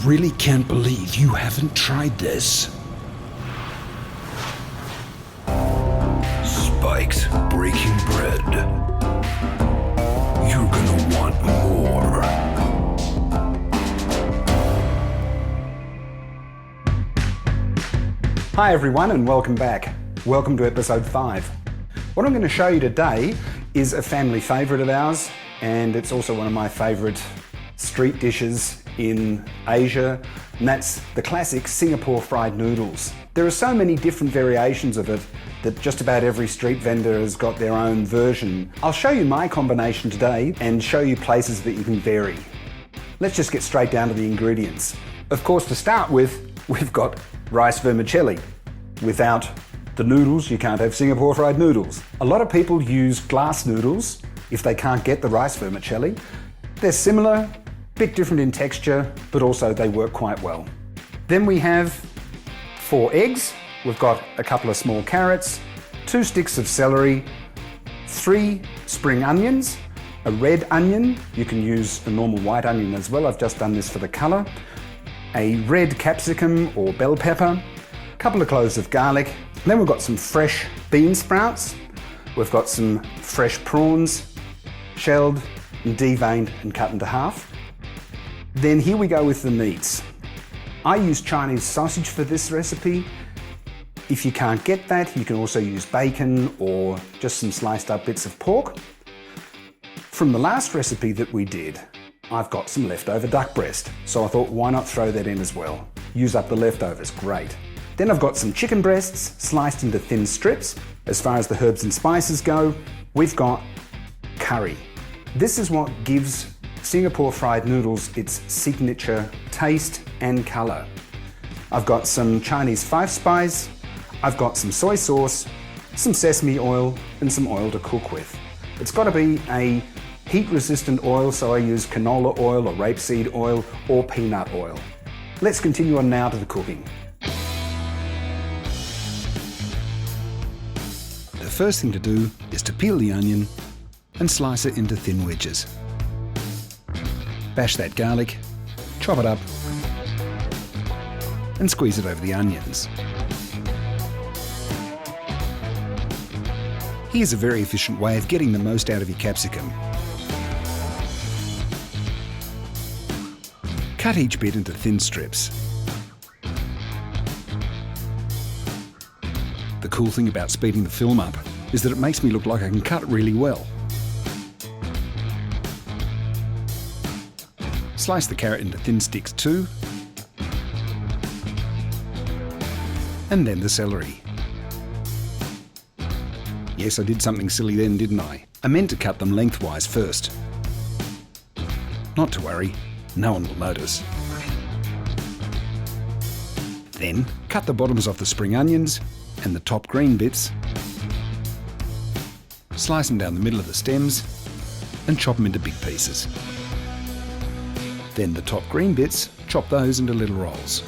really can't believe you haven't tried this. Spike's Breaking Bread. You're gonna want more. Hi everyone and welcome back. Welcome to episode 5. What I'm going to show you today is a family favourite of ours, and it's also one of my favourite street dishes in Asia, and that's the classic Singapore fried noodles. There are so many different variations of it that just about every street vendor has got their own version. I'll show you my combination today and show you places that you can vary. Let's just get straight down to the ingredients. Of course, to start with, we've got rice vermicelli. Without the noodles, you can't have Singapore fried noodles. A lot of people use glass noodles if they can't get the rice vermicelli. They're similar, bit different in texture, but also they work quite well. Then we have 4 eggs. We've got a couple of small carrots, 2 sticks of celery, 3 spring onions, a red onion. You can use a normal white onion as well. I've just done this for the colour. A red capsicum or bell pepper, a couple of cloves of garlic. Then we've got some fresh bean sprouts. We've got some fresh prawns, shelled and deveined and cut into half. Then here we go with the meats. I use Chinese sausage for this recipe. If you can't get that, you can also use bacon or just some sliced up bits of pork. From the last recipe that we did, I've got some leftover duck breast, so I thought why not throw that in as well. Use up the leftovers, great. Then I've got some chicken breasts sliced into thin strips. As far as the herbs and spices go, we've got curry. This is what gives Singapore fried noodles its signature taste and colour. I've got some Chinese 5-spice, I've got some soy sauce, some sesame oil and some oil to cook with. It's got to be a heat-resistant oil, so I use canola oil or rapeseed oil or peanut oil. Let's continue on now to the cooking. The first thing to do is to peel the onion and slice it into thin wedges. Bash that garlic, chop it up and squeeze it over the onions. Here's a very efficient way of getting the most out of your capsicum. Cut each bit into thin strips. The cool thing about speeding the film up is that it makes me look like I can cut really well. Slice the carrot into thin sticks too, and then the celery. Yes, I did something silly then, didn't I? I meant to cut them lengthwise first. Not to worry, no one will notice. Then cut the bottoms off the spring onions and the top green bits. Slice them down the middle of the stems and chop them into big pieces. Then the top green bits, chop those into little rolls.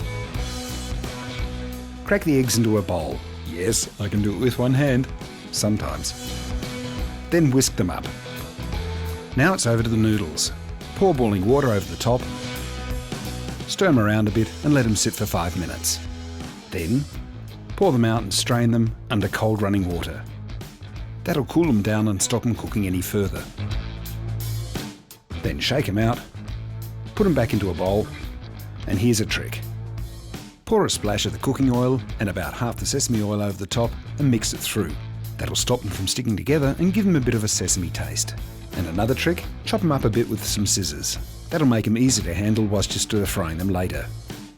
Crack the eggs into a bowl. Yes, I can do it with one hand, sometimes. Then whisk them up. Now it's over to the noodles. Pour boiling water over the top, stir them around a bit and let them sit for 5 minutes. Then pour them out and strain them under cold running water. That'll cool them down and stop them cooking any further. Then shake them out, put them back into a bowl, and here's a trick. Pour a splash of the cooking oil and about half the sesame oil over the top and mix it through. That'll stop them from sticking together and give them a bit of a sesame taste. And another trick, chop them up a bit with some scissors. That'll make them easy to handle whilst you're stir frying them later.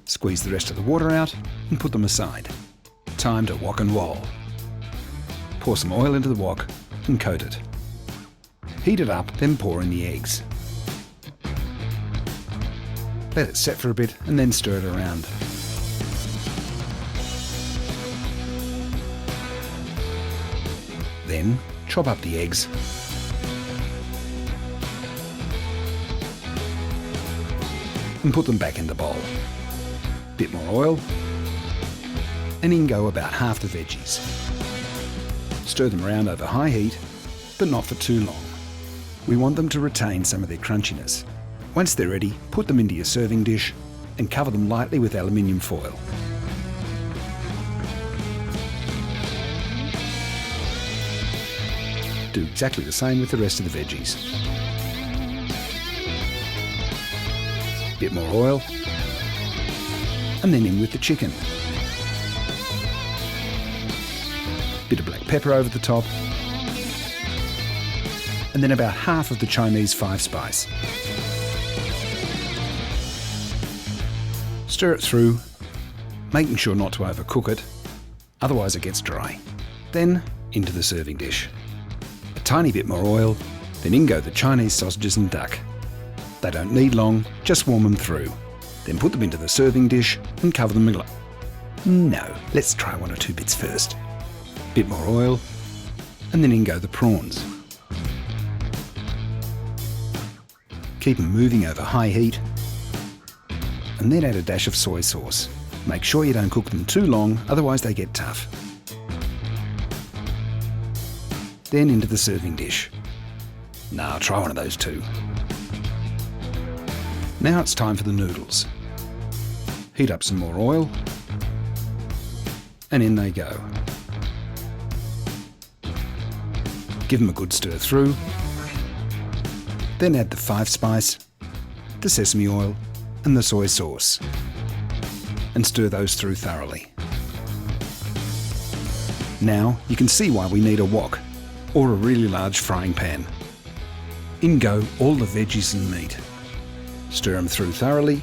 Squeeze the rest of the water out and put them aside. Time to wok and wall. Pour some oil into the wok and coat it. Heat it up, then pour in the eggs. Let it set for a bit and then stir it around. Then chop up the eggs. And put them back in the bowl. Bit more oil. And in go about half the veggies. Stir them around over high heat, but not for too long. We want them to retain some of their crunchiness. Once they're ready, put them into your serving dish and cover them lightly with aluminium foil. Do exactly the same with the rest of the veggies. Bit more oil, and then in with the chicken. Bit of black pepper over the top, and then about half of the Chinese 5-spice. Stir it through, making sure not to overcook it, otherwise it gets dry. Then into the serving dish. A tiny bit more oil, then in go the Chinese sausages and duck. They don't need long, just warm them through. Then put them into the serving dish and cover them with No, let's try 1 or 2 bits first. Bit more oil, and then in go the prawns. Keep them moving over high heat, and then add a dash of soy sauce. Make sure you don't cook them too long, otherwise they get tough. Then into the serving dish. Now try one of those too. Now it's time for the noodles. Heat up some more oil, and in they go. Give them a good stir through, then add the 5-spice, the sesame oil and the soy sauce, and stir those through thoroughly. Now you can see why we need a wok, or a really large frying pan. In go all the veggies and meat. Stir them through thoroughly,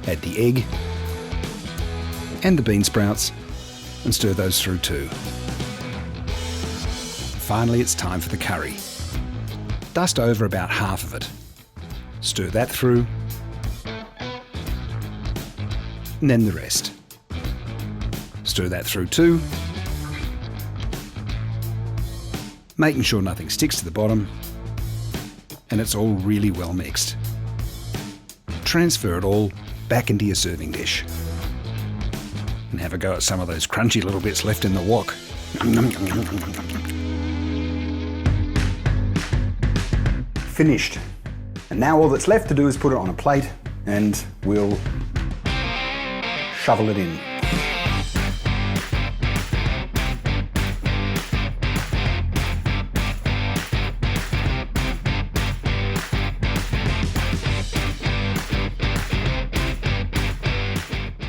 add the egg and the bean sprouts and stir those through too. Finally, it's time for the curry. Dust over about half of it. Stir that through, and then the rest. Stir that through too, making sure nothing sticks to the bottom, and it's all really well mixed. Transfer it all back into your serving dish. And have a go at some of those crunchy little bits left in the wok. Finished. And now all that's left to do is put it on a plate and we'll shovel it in.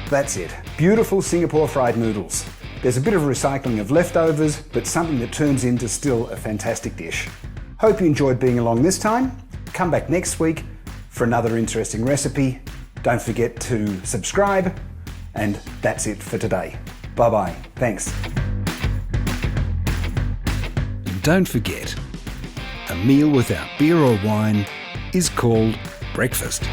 That's it. Beautiful Singapore fried noodles. There's a bit of recycling of leftovers, but something that turns into still a fantastic dish. Hope you enjoyed being along this time. Come back next week for another interesting recipe. Don't forget to subscribe, and that's it for today. Bye-bye. Thanks. And don't forget, a meal without beer or wine is called breakfast.